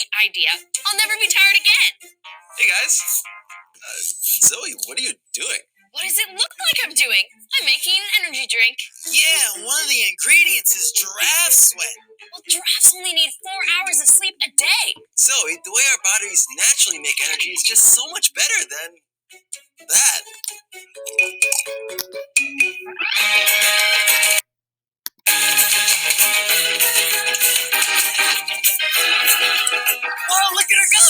great idea. I'll never be tired again. Hey guys, Zoe, what are you doing? What does it look like I'm doing? I'm making an energy drink. Yeah, one of the ingredients is giraffe sweat. Well, giraffes only need 4 hours of sleep a day. Zoe, the way our bodies naturally make energy is just so much better than that. Whoa, look at her go!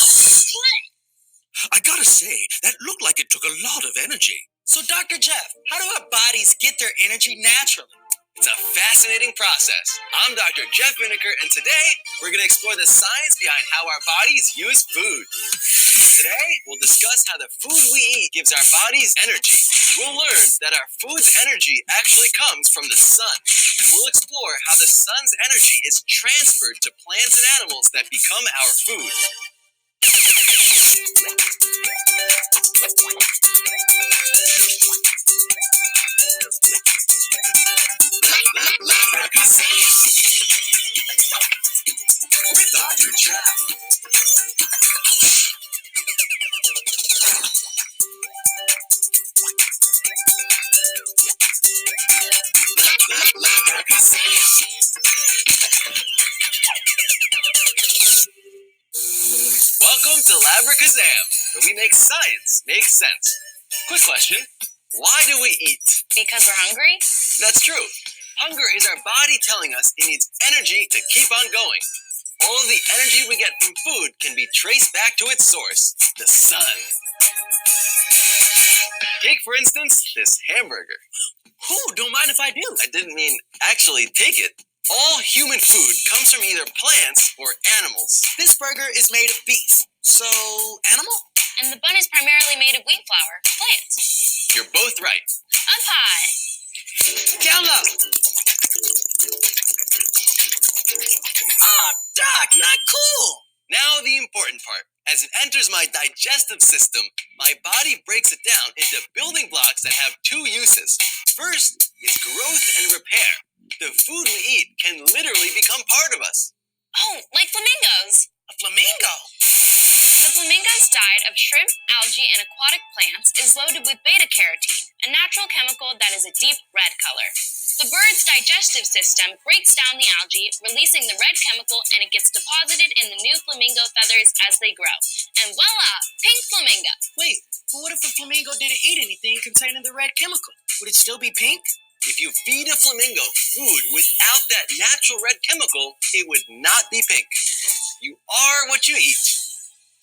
I gotta say, that looked like it took a lot of energy. So, Dr. Jeff, how do our bodies get their energy naturally? It's a fascinating process. I'm Dr. Jeff Vinegar, and today we're going to explore the science behind how our bodies use food. Today, we'll discuss how the food we eat gives our bodies energy. We'll learn that our food's energy actually comes from the sun. And we'll explore how the sun's energy is transferred to plants and animals that become our food. With Dr. Jeff. Welcome to Labracazam, where we make science make sense. Quick question, why do we eat? Because we're hungry? That's true. Hunger is our body telling us it needs energy to keep on going. All of the energy we get from food can be traced back to its source, the sun. Take, for instance, this hamburger. Ooh, don't mind if I do. I didn't mean actually take it. All human food comes from either plants or animals. This burger is made of beef. So, animal? And the bun is primarily made of wheat flour, plants. You're both right. Up high. Down low. Oh, Doc, not cool. Now the important part. As it enters my digestive system, my body breaks it down into building blocks that have two uses. First is growth and repair. The food we eat can literally become part of us. Oh, like flamingos. A flamingo? The flamingo's diet of shrimp, algae, and aquatic plants is loaded with beta-carotene, a natural chemical that is a deep red color. The bird's digestive system breaks down the algae, releasing the red chemical, and it gets deposited in the new flamingo feathers as they grow. And voila, pink flamingo. Wait, but what if a flamingo didn't eat anything containing the red chemical? Would it still be pink? If you feed a flamingo food without that natural red chemical, it would not be pink. You are what you eat.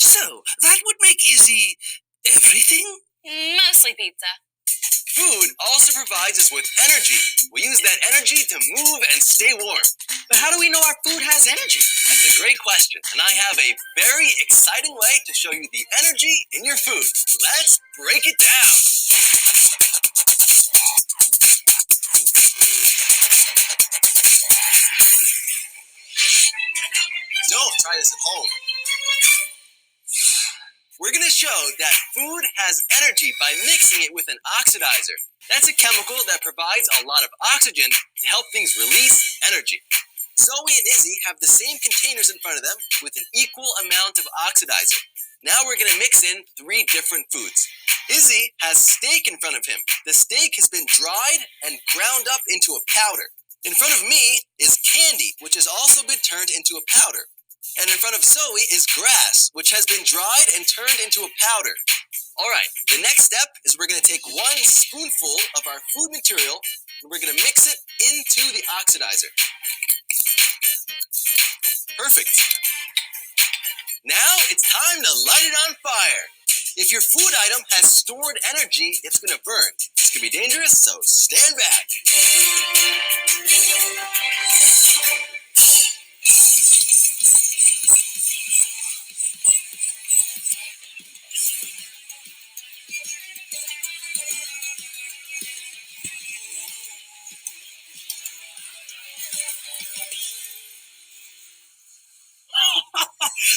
So, that would make Izzy everything? Mostly pizza. Food also provides us with energy. We use that energy to move and stay warm. But how do we know our food has energy? That's a great question, and I have a very exciting way to show you the energy in your food. Let's break it down. Don't try this at home. We're going to show that food has energy by mixing it with an oxidizer. That's a chemical that provides a lot of oxygen to help things release energy. Zoe and Izzy have the same containers in front of them with an equal amount of oxidizer. Now we're going to mix in 3 different foods. Izzy has steak in front of him. The steak has been dried and ground up into a powder. In front of me is candy, which has also been turned into a powder. And in front of Zoe is grass, which has been dried and turned into a powder. Alright, the next step is we're going to take 1 spoonful of our food material and we're going to mix it into the oxidizer. Perfect. Now it's time to light it on fire. If your food item has stored energy, it's going to burn. This could be dangerous, so stand back.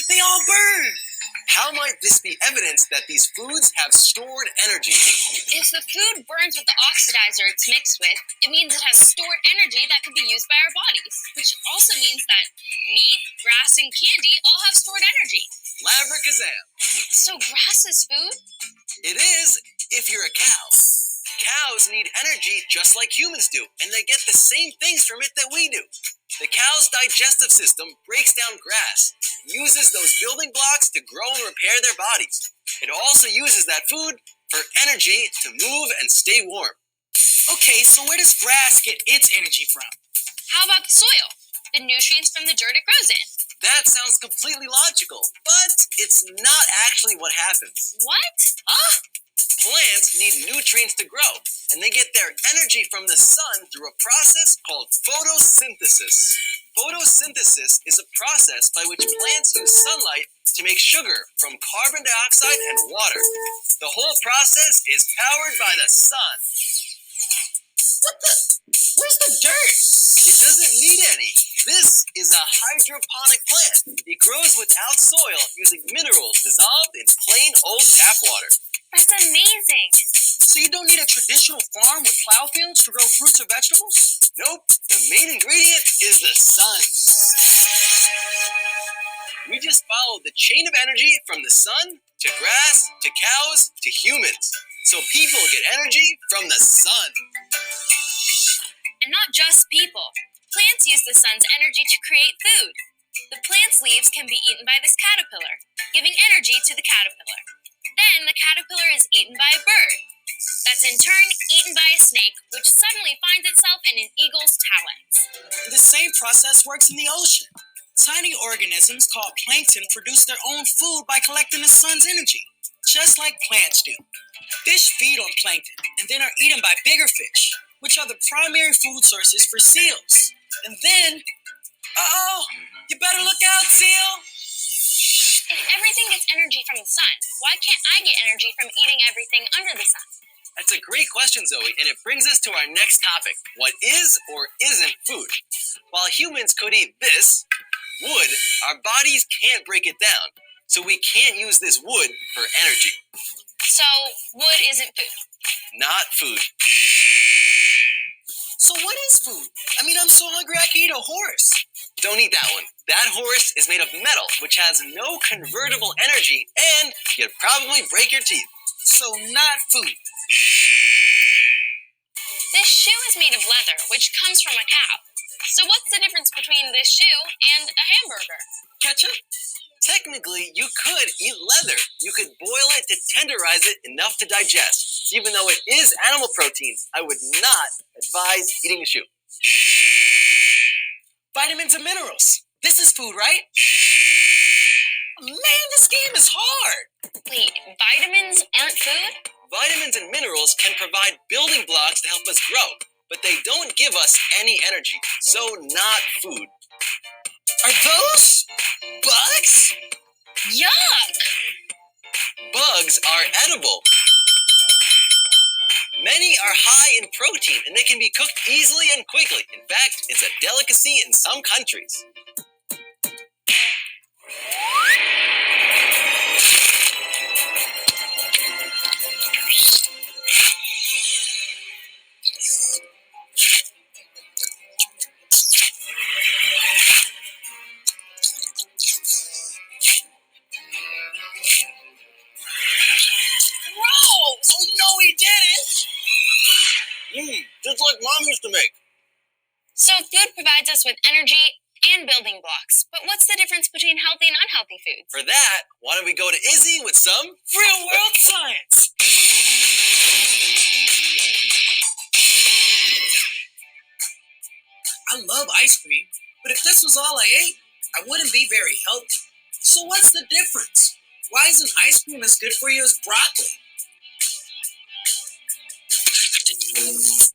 They all burn. How might this be evidence that these foods have stored energy? If the food burns with the oxidizer it's mixed with, it means it has stored energy that can be used by our bodies, which also means that meat, grass, and candy all have stored energy. Labracazam. So grass is food? It is if you're a cow. Cows need energy just like humans do, and they get the same things from it that we do. The cow's digestive system breaks down grass, uses those building blocks to grow and repair their bodies. It also uses that food for energy to move and stay warm. Okay, so where does grass get its energy from? How about the soil? The nutrients from the dirt it grows in. That sounds completely logical, but it's not actually what happens. What? Huh? Plants need nutrients to grow, and they get their energy from the sun through a process called photosynthesis. Photosynthesis is a process by which plants use sunlight to make sugar from carbon dioxide and water. The whole process is powered by the sun. Where's the dirt? It doesn't need any. This is a hydroponic plant. It grows without soil using minerals dissolved in plain old tap water. That's amazing. So you don't need a traditional farm with plow fields to grow fruits or vegetables? Nope, the main ingredient is the sun. We just follow the chain of energy from the sun to grass to cows to humans. So people get energy from the sun. And not just people. Plants use the sun's energy to create food. The plant's leaves can be eaten by this caterpillar, giving energy to the caterpillar. Then the caterpillar is eaten by a bird. That's in turn eaten by a snake, which suddenly finds itself in an eagle's talons. The same process works in the ocean. Tiny organisms called plankton produce their own food by collecting the sun's energy, just like plants do. Fish feed on plankton and then are eaten by bigger fish, which are the primary food sources for seals. And then, you better look out, seal! If everything gets energy from the sun, why can't I get energy from eating everything under the sun? That's a great question, Zoe, and it brings us to our next topic. What is or isn't food? While humans could eat this, wood, our bodies can't break it down, so we can't use this wood for energy. So, wood isn't food. Not food. So what is food? I mean, I'm so hungry I can eat a horse. Don't eat that one. That horse is made of metal, which has no convertible energy, and you'd probably break your teeth. So not food. This shoe is made of leather, which comes from a cow. So what's the difference between this shoe and a hamburger? Ketchup? Technically, you could eat leather. You could boil it to tenderize it enough to digest. Even though it is animal protein, I would not advise eating a shoe. Vitamins and minerals. This is food, right? Man, this game is hard. Wait, vitamins aren't food? Vitamins and minerals can provide building blocks to help us grow, but they don't give us any energy, so not food. Are those bugs? Yuck! Bugs are edible. Many are high in protein, and they can be cooked easily and quickly. In fact, it's a delicacy in some countries. Oh no, he didn't! Just like Mom used to make. So food provides us with energy and building blocks. But what's the difference between healthy and unhealthy foods? For that, why don't we go to Izzy with some Real world science! I love ice cream, but if this was all I ate, I wouldn't be very healthy. So what's the difference? Why isn't ice cream as good for you as broccoli?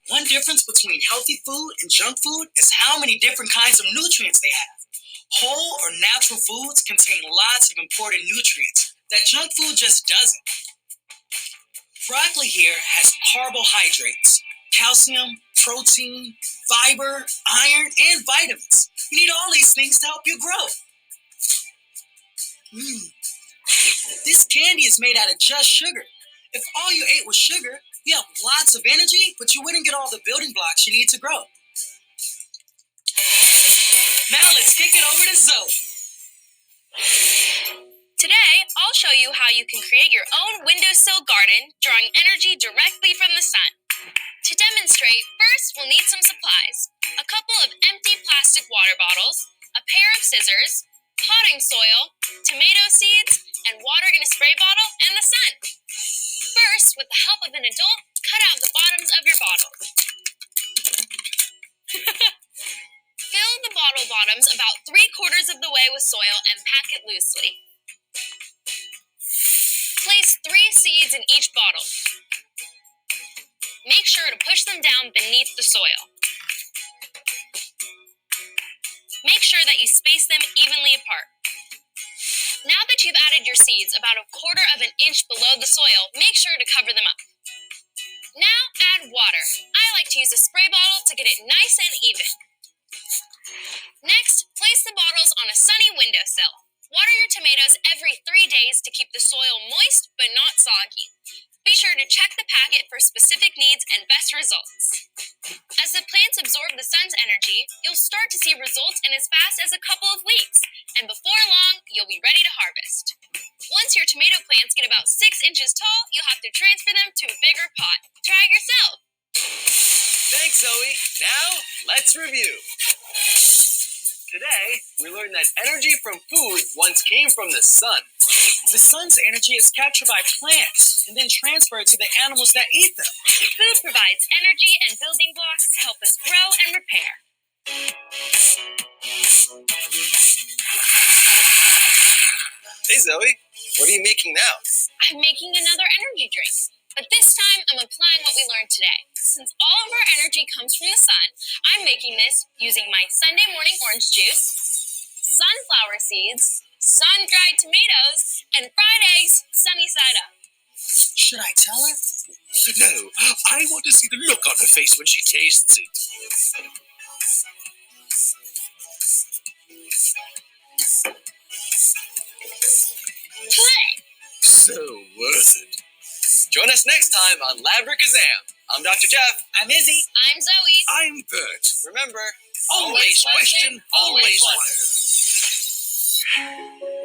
One difference between healthy food and junk food is how many different kinds of nutrients they have. Whole or natural foods contain lots of important nutrients that junk food just doesn't. Broccoli here has carbohydrates, calcium, protein, fiber, iron, and vitamins. You need all these things to help you grow. This candy is made out of just sugar. If all you ate was sugar, you have lots of energy, but you wouldn't get all the building blocks you need to grow. Now let's kick it over to Zoe. Today, I'll show you how you can create your own windowsill garden, drawing energy directly from the sun. To demonstrate, first we'll need some supplies. A couple of empty plastic water bottles, a pair of scissors, potting soil, tomato seeds, and water in a spray bottle, and the sun. First, with the help of an adult, cut out the bottoms of your bottle. Fill the bottle bottoms about 3/4 of the way with soil and pack it loosely. Place 3 seeds in each bottle. Make sure to push them down beneath the soil. Make sure that you space them evenly apart. Now that you've added your seeds about 1/4 of an inch below the soil, make sure to cover them up. Now add water. I like to use a spray bottle to get it nice and even. Next, place the bottles on a sunny windowsill. Water your tomatoes every 3 days to keep the soil moist but not soggy. Be sure to check the packet for specific needs and best results. As the plants absorb the sun's energy, you'll start to see results in as fast as a couple of weeks, and before long, you'll be ready to harvest. Once your tomato plants get about 6 inches tall, you'll have to transfer them to a bigger pot. Try it yourself. Thanks, Zoe. Now, let's review. Today, we learned that energy from food once came from the sun. The sun's energy is captured by plants and then transferred to the animals that eat them. Food provides energy and building blocks to help us grow and repair. Hey, Zoe. What are you making now? I'm making another energy drink, but this time I'm applying what we learned today. Since all of our energy comes from the sun, I'm making this using my Sunday morning orange juice, sunflower seeds, sun-dried tomatoes, and fried eggs sunny side up. Should I tell her? No, I want to see the look on her face when she tastes it. So worth it. Join us next time on Labrikazam. I'm Dr. Jeff. I'm Izzy. I'm Zoe. I'm Bert. Remember, Always question, always wonder.